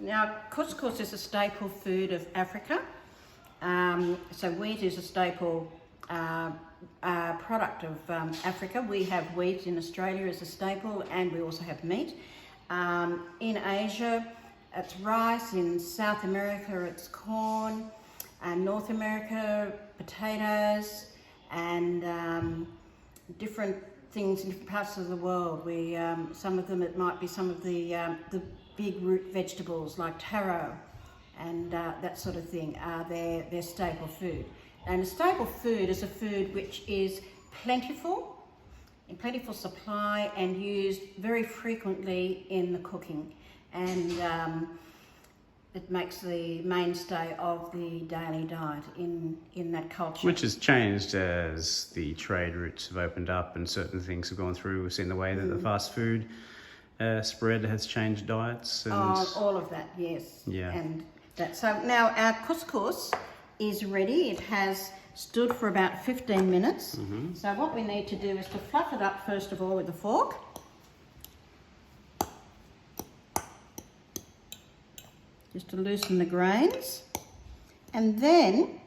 Now, couscous is a staple food of Africa. So wheat is a staple product of Africa. We have wheat in Australia as a staple, and we also have meat. In Asia, it's rice. In South America, it's corn. North America, potatoes, and different things in different parts of the world. Some of them, it might be some of the big root vegetables like taro and that sort of thing are their staple food. And a staple food is a food which is plentiful, in plentiful supply, and used very frequently in the cooking. And it makes the mainstay of the daily diet in that culture. Which has changed as the trade routes have opened up and certain things have gone through. We've seen the way that the fast food spread has changed diets. And all of that, yes. Yeah. And that. So now our couscous is ready. It has stood for about 15 minutes. So what we need to do is to fluff it up first of all with a fork. Just to loosen the grains. And then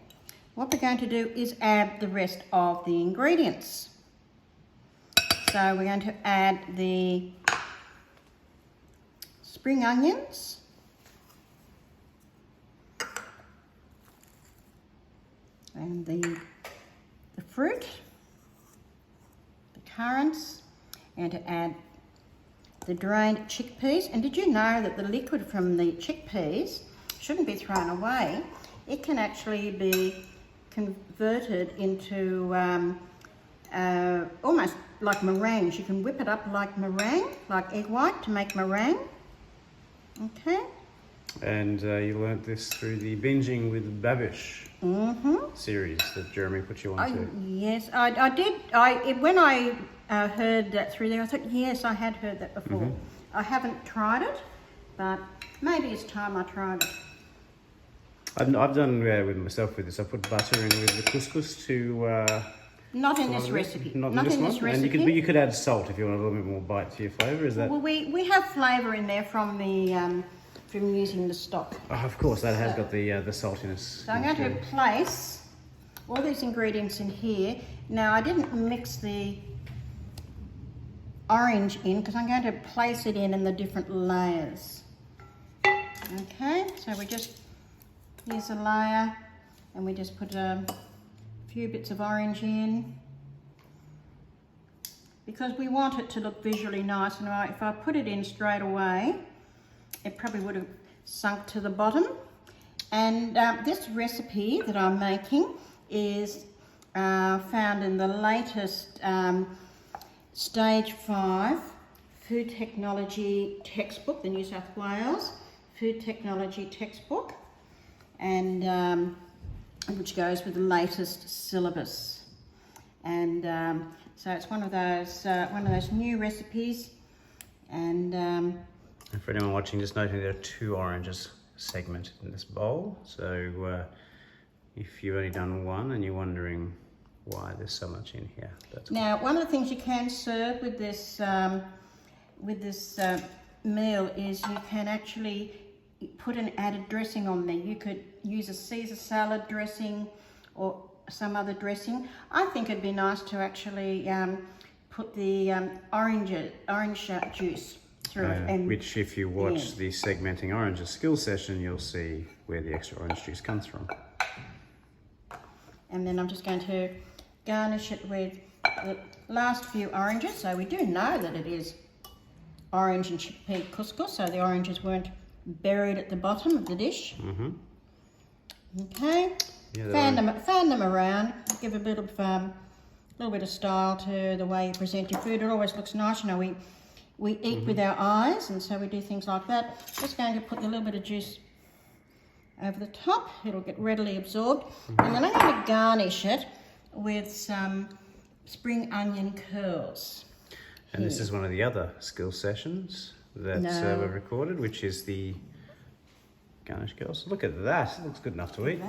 what we're going to do is add the rest of the ingredients. So we're going to add the spring onions, and the fruit, the currants, and to add the drained chickpeas. And did you know that the liquid from the chickpeas shouldn't be thrown away? It can actually be converted into almost like meringues. You can whip it up like meringue, like egg white, to make meringue. Okay. And you learnt this through the Binging with Babish series that Jeremy put you onto. Yes, I did. When I heard that through there, I thought, yes, I had heard that before. I haven't tried it, but maybe it's time I tried it. I've done with myself with this. I put butter in with the couscous to... Not in this recipe. Not in this one. And you could add salt if you want a little bit more bite to your flavour. Is that? Well, we have flavour in there from the from using the stock. Oh, of course, that has got the saltiness. So I'm going to place all these ingredients in here. Now I didn't mix the orange in because I'm going to place it in the different layers. Okay, so we just here's a layer, and we just put a few bits of orange in because we want it to look visually nice. And if I put it in straight away, it probably would have sunk to the bottom. And this recipe that I'm making is found in the latest Stage 5 Food Technology textbook, the New South Wales Food Technology textbook, and which goes with the latest syllabus. And so it's one of those new recipes. And for anyone watching, just noting there are 2 oranges segmented in this bowl. So if you've only done one and you're wondering why there's so much in here, that's now cool. One of the things you can serve with this meal is you can actually put an added dressing on there. You could use a Caesar salad dressing or some other dressing. I think it'd be nice to actually put the orange juice through it. And which, if you watch the segmenting oranges skill session, you'll see where the extra orange juice comes from. And then I'm just going to garnish it with the last few oranges. So we do know that it is orange and chickpea couscous, so the oranges weren't buried at the bottom of the dish. Okay, yeah, fan them around, give a bit of little bit of style to the way you present your food. It always looks nice. You know, we eat with our eyes, and so we do things like that. Just going to put a little bit of juice over the top. It'll get readily absorbed, and then I'm going to garnish it with some spring onion curls. And this is one of the other skill sessions that were recorded, which is the garnish curls. Look at that, it looks good enough to eat.